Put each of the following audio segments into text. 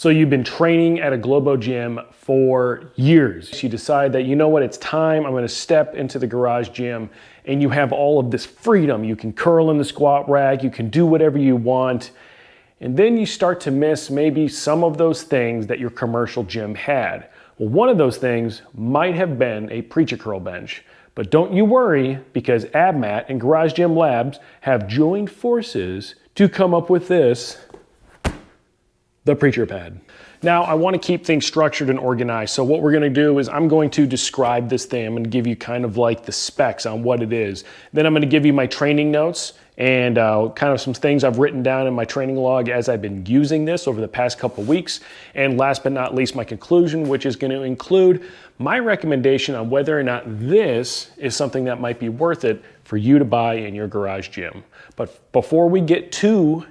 So you've been training at a Globo gym for years. You decide that, you know what, it's time, I'm gonna step into the garage gym, and you have all of this freedom. You can curl in the squat rack, you can do whatever you want, and then you start to miss maybe some of those things that your commercial gym had. Well, one of those things might have been a preacher curl bench. But don't you worry, because ABMAT and Garage Gym Labs have joined forces to come up with this, the Preacher Pad. Now, I want to keep things structured and organized. So what we're going to do is I'm going to describe this thing. I'm going to give you kind of like the specs on what it is. Then I'm going to give you my training notes and kind of some things I've written down in my training log as I've been using this over the past couple weeks. And last but not least, my conclusion, which is going to include my recommendation on whether or not this is something that might be worth it for you to buy in your garage gym. But before we get to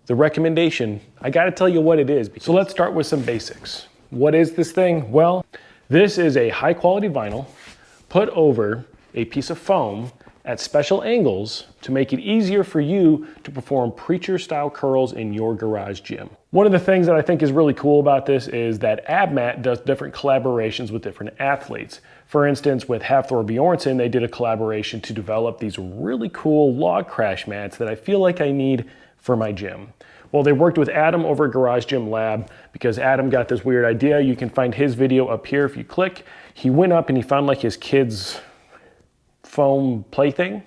the recommendation, I got to tell you what it is. So let's start with some basics. What is this thing? Well, this is a high quality vinyl put over a piece of foam at special angles to make it easier for you to perform preacher style curls in your garage gym. One of the things that I think is really cool about this is that ABMAT does different collaborations with different athletes. For instance, with Hafthor Bjornsson, they did a collaboration to develop these really cool log crash mats that I feel like I need for my gym. Well, they worked with Adam over at Garage Gym Lab because Adam got this weird idea. You can find his video up here if you click. He went up and he found like his kid's foam plaything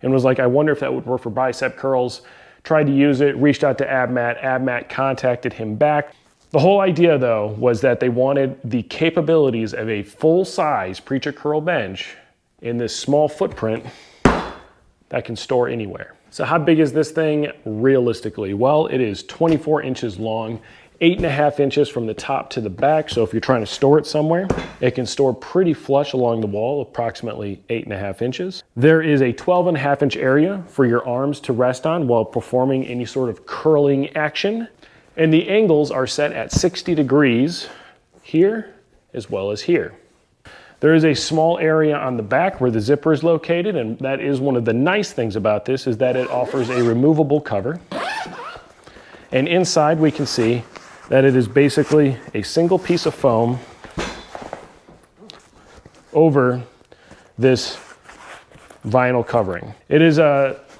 and was like, I wonder if that would work for bicep curls. Tried to use it, reached out to ABMAT. ABMAT contacted him back. The whole idea though was that they wanted the capabilities of a full-size preacher curl bench in this small footprint that can store anywhere. So how big is this thing realistically? Well, it is 24 inches long, 8.5 inches from the top to the back. So if you're trying to store it somewhere, it can store pretty flush along the wall, approximately 8.5 inches. There is a 12.5 inch area for your arms to rest on while performing any sort of curling action. And the angles are set at 60 degrees here as well as here. There is a small area on the back where the zipper is located, and that is one of the nice things about this is that it offers a removable cover. And inside we can see that it is basically a single piece of foam over this vinyl covering. It is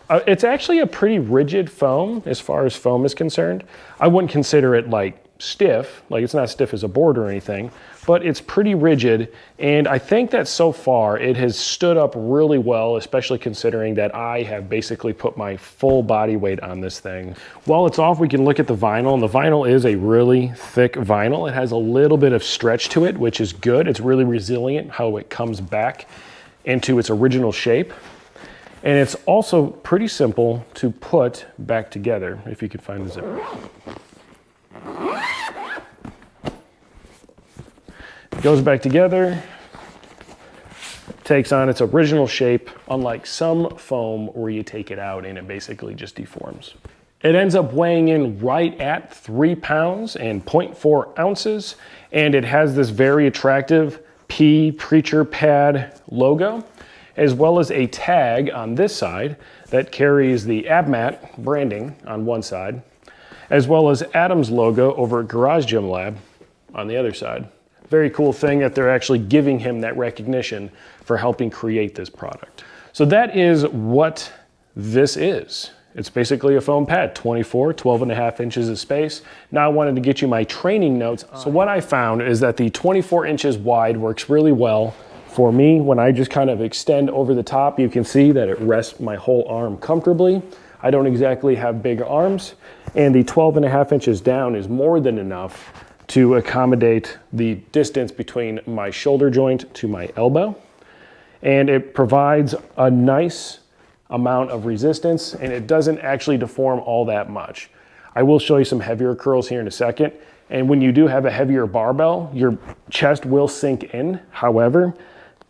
it's actually a pretty rigid foam as far as foam is concerned. I wouldn't consider it like stiff, like it's not stiff as a board or anything, but it's pretty rigid. And I think that so far it has stood up really well, especially considering that I have basically put my full body weight on this thing. While it's off, we can look at the vinyl, and the vinyl is a really thick vinyl. It has a little bit of stretch to it, which is good. It's really resilient how it comes back into its original shape. And it's also pretty simple to put back together, if you could find the zipper. It goes back together, takes on its original shape, unlike some foam where you take it out and it basically just deforms. It ends up weighing in right at 3 pounds and 0.4 ounces, and it has this very attractive Preacher Pad logo, as well as a tag on this side that carries the ABMAT branding on one side, as well as Adam's logo over at Garage Gym Lab on the other side. Very cool thing that they're actually giving him that recognition for helping create this product. So that is what this is. It's basically a foam pad, 12.5 inches of space. Now I wanted to get you my training notes. So what I found is that the 24 inches wide works really well for me. When I just kind of extend over the top, you can see that it rests my whole arm comfortably. I don't exactly have big arms, and the 12.5 inches down is more than enough to accommodate the distance between my shoulder joint to my elbow. And it provides a nice amount of resistance, and it doesn't actually deform all that much. I will show you some heavier curls here in a second. And when you do have a heavier barbell, your chest will sink in. However,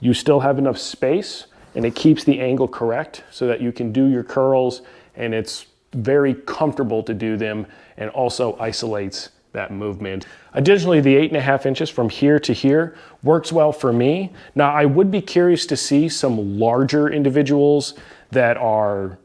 you still have enough space, and it keeps the angle correct so that you can do your curls, and it's very comfortable to do them, and also isolates that movement. Additionally, the 8.5 inches from here to here works well for me. Now, I would be curious to see some larger individuals that are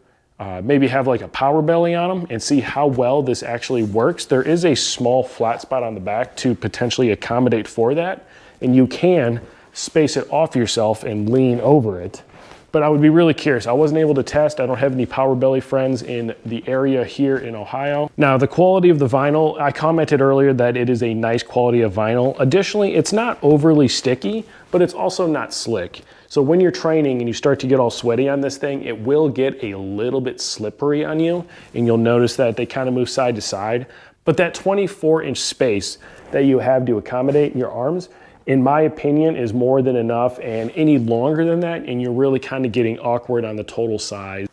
maybe have like a power belly on them and see how well this actually works. There is a small flat spot on the back to potentially accommodate for that, and you can space it off yourself and lean over it. But I would be really curious. I wasn't able to test. I don't have any power belly friends in the area here in Ohio. Now, the quality of the vinyl, I commented earlier that it is a nice quality of vinyl. Additionally, it's not overly sticky, but it's also not slick. So when you're training and you start to get all sweaty on this thing, it will get a little bit slippery on you, and you'll notice that they kind of move side to side. But that 24-inch space that you have to accommodate your arms, in my opinion, is more than enough, and any longer than that, and you're really kind of getting awkward on the total size.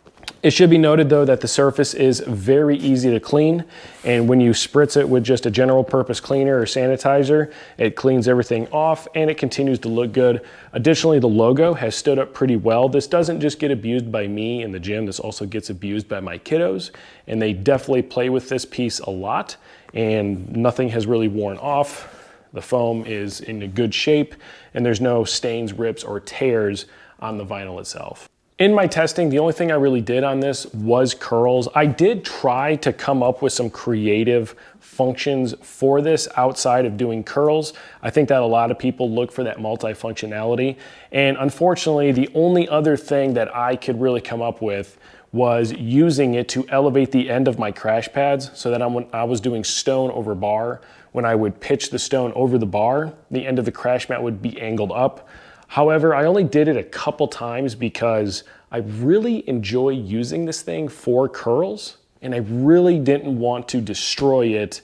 It should be noted though that the surface is very easy to clean, and when you spritz it with just a general purpose cleaner or sanitizer, it cleans everything off and it continues to look good. Additionally, the logo has stood up pretty well. This doesn't just get abused by me in the gym, this also gets abused by my kiddos, and they definitely play with this piece a lot, and nothing has really worn off. The foam is in a good shape, and there's no stains, rips, or tears on the vinyl itself. In my testing, the only thing I really did on this was curls. I did try to come up with some creative functions for this outside of doing curls. I think that a lot of people look for that multifunctionality. And unfortunately, the only other thing that I could really come up with was using it to elevate the end of my crash pads so that when I was doing stone over bar, when I would pitch the stone over the bar, the end of the crash mat would be angled up. However, I only did it a couple times because I really enjoy using this thing for curls, and I really didn't want to destroy it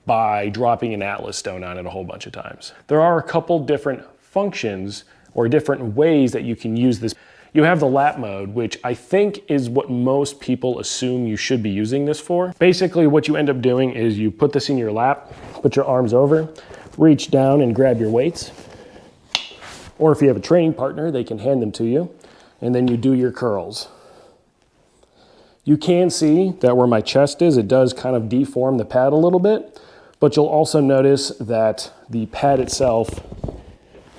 by dropping an Atlas stone on it a whole bunch of times. There are a couple different functions or different ways that you can use this. You have the lap mode, which I think is what most people assume you should be using this for. Basically, what you end up doing is you put this in your lap, put your arms over, reach down and grab your weights. Or if you have a training partner, they can hand them to you, and then you do your curls. You can see that where my chest is, it does kind of deform the pad a little bit, but you'll also notice that the pad itself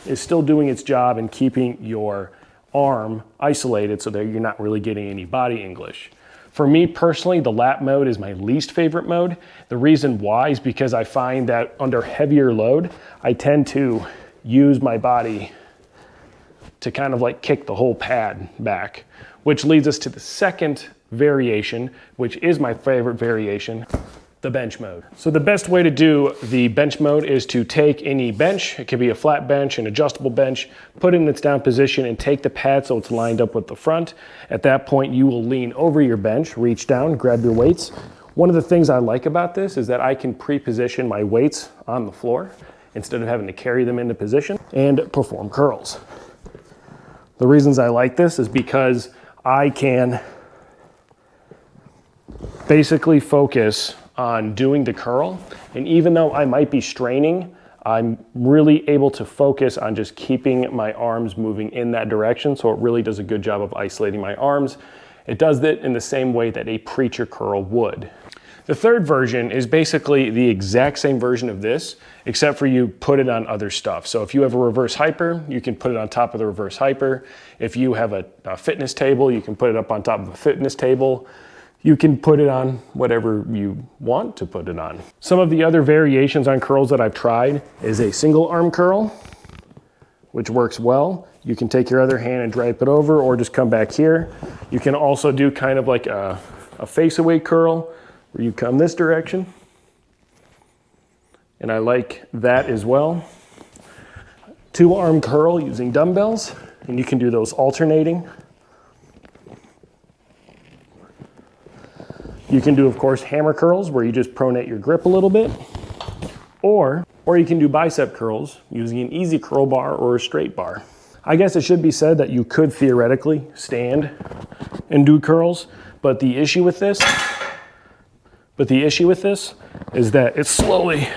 is still doing its job in keeping your arm isolated so that you're not really getting any body English. For me personally, the lap mode is my least favorite mode. The reason why is because I find that under heavier load, I tend to use my body to kind of like kick the whole pad back, which leads us to the second variation, which is my favorite variation, the bench mode. So the best way to do the bench mode is to take any bench, it could be a flat bench, an adjustable bench, put it in its down position and take the pad so it's lined up with the front. At that point, you will lean over your bench, reach down, grab your weights. One of the things I like about this is that I can pre-position my weights on the floor instead of having to carry them into position and perform curls. The reasons I like this is because I can basically focus on doing the curl, and even though I might be straining, I'm really able to focus on just keeping my arms moving in that direction, so it really does a good job of isolating my arms. It does that in the same way that a preacher curl would. The third version is basically the exact same version of this, except for you put it on other stuff. So if you have a reverse hyper, you can put it on top of the reverse hyper. If you have a fitness table, you can put it up on top of a fitness table. You can put it on whatever you want to put it on. Some of the other variations on curls that I've tried is a single arm curl, which works well. You can take your other hand and drape it over or just come back here. You can also do kind of like a face away curl where you come this direction. And I like that as well. Two arm curl using dumbbells, and you can do those alternating. You can do, of course, hammer curls where you just pronate your grip a little bit, or you can do bicep curls using an easy curl bar or a straight bar. I guess it should be said that you could theoretically stand and do curls, but the issue with this is that it slowly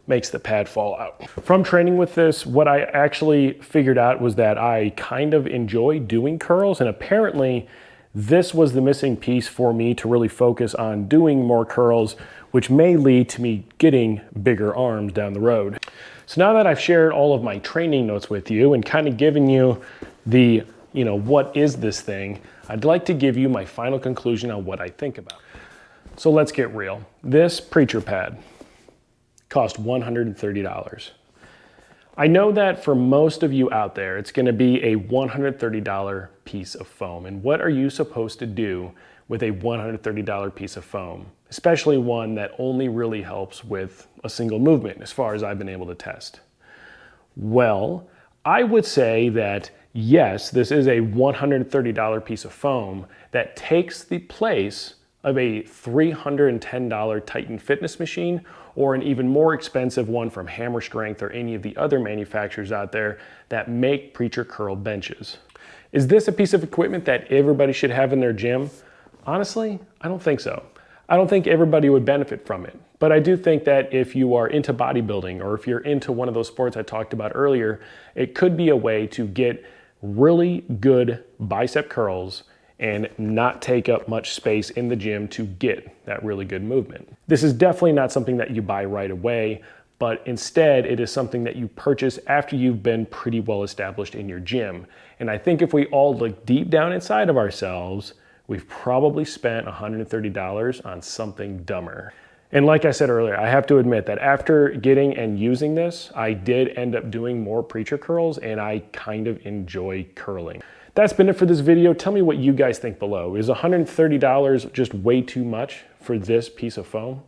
makes the pad fall out. From training with this, what I actually figured out was that I kind of enjoy doing curls, and apparently this was the missing piece for me to really focus on doing more curls, which may lead to me getting bigger arms down the road. So now that I've shared all of my training notes with you and kind of given you the you know, what is this thing, I'd like to give you my final conclusion on what I think about it. So let's get real. This Preacher Pad cost $130. I know that for most of you out there, it's gonna be a $130 piece of foam. And what are you supposed to do with a $130 piece of foam? Especially one that only really helps with a single movement, as far as I've been able to test. Well, I would say that yes, this is a $130 piece of foam that takes the place of a $310 Titan fitness machine or an even more expensive one from Hammer Strength or any of the other manufacturers out there that make preacher curl benches. Is this a piece of equipment that everybody should have in their gym? Honestly, I don't think so. I don't think everybody would benefit from it. But I do think that if you are into bodybuilding or if you're into one of those sports I talked about earlier, it could be a way to get really good bicep curls and not take up much space in the gym to get that really good movement. This is definitely not something that you buy right away, but instead it is something that you purchase after you've been pretty well established in your gym. And I think if we all look deep down inside of ourselves, we've probably spent $130 on something dumber. And like I said earlier, I have to admit that after getting and using this, I did end up doing more preacher curls and I kind of enjoy curling. That's been it for this video. Tell me what you guys think below. Is $130 just way too much for this piece of foam?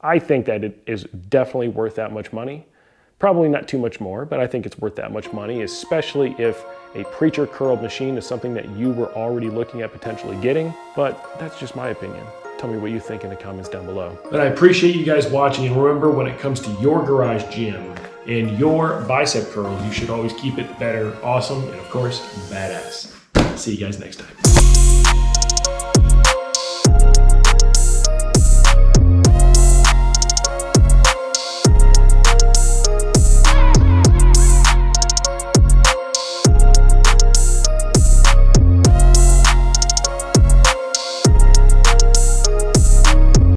I think that it is definitely worth that much money. Probably not too much more, but I think it's worth that much money, especially if a preacher curl machine is something that you were already looking at potentially getting. But that's just my opinion. Tell me what you think in the comments down below. But I appreciate you guys watching, and remember, when it comes to your garage gym and your bicep curls, you should always keep it better, awesome, and of course, badass. See you guys next time.